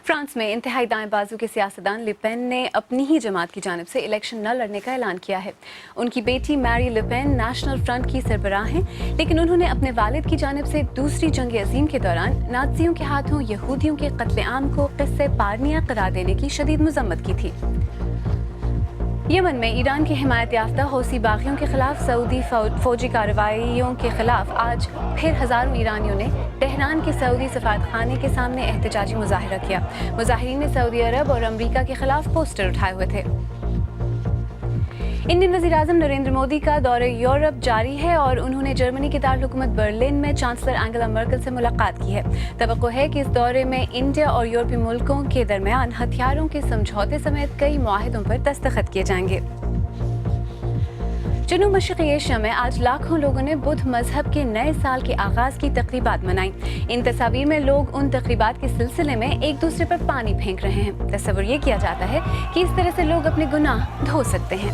France میں انتہائی دائیں بازو کے سیاستدان لپین نے اپنی ہی جماعت کی جانب سے الیکشن نہ لڑنے کا اعلان کیا ہے۔ ان کی بیٹی میری لپین نیشنل فرنٹ کی سربراہ ہیں، لیکن انہوں نے اپنے والد کی جانب سے دوسری جنگ عظیم کے دوران نازیوں کے ہاتھوں یہودیوں کے قتل عام کو قصے پارنیہ قرار دینے کی شدید مذمت کی تھی۔ یمن میں ایران کی حمایت یافتہ حوثی باغیوں کے خلاف سعودی فوجی کارروائیوں کے خلاف آج پھر ہزاروں ایرانیوں نے تہران کے سعودی سفارت خانے کے سامنے احتجاجی مظاہرہ کیا۔ مظاہرین نے سعودی عرب اور امریکہ کے خلاف پوسٹر اٹھائے ہوئے تھے۔ انڈین وزیر اعظم نریندر مودی کا دورہ یورپ جاری ہے اور انہوں نے جرمنی کے دارالحکومت برلن میں چانسلر اینگلا مرکل سے ملاقات کی ہے۔ توقع ہے کہ اس دورے میں انڈیا اور یورپی ملکوں کے درمیان ہتھیاروں کے سمجھوتے سمیت کئی معاہدوں پر دستخط کیے جائیں گے۔ جنوب مشرقی ایشیا میں آج لاکھوں لوگوں نے بدھ مذہب کے نئے سال کے آغاز کی تقریبات منائیں۔ ان تصاویر میں لوگ ان تقریبات کے سلسلے میں ایک دوسرے پر پانی پھینک رہے ہیں۔ تصور یہ کیا جاتا ہے کہ اس طرح سے لوگ اپنے گناہ دھو سکتے ہیں۔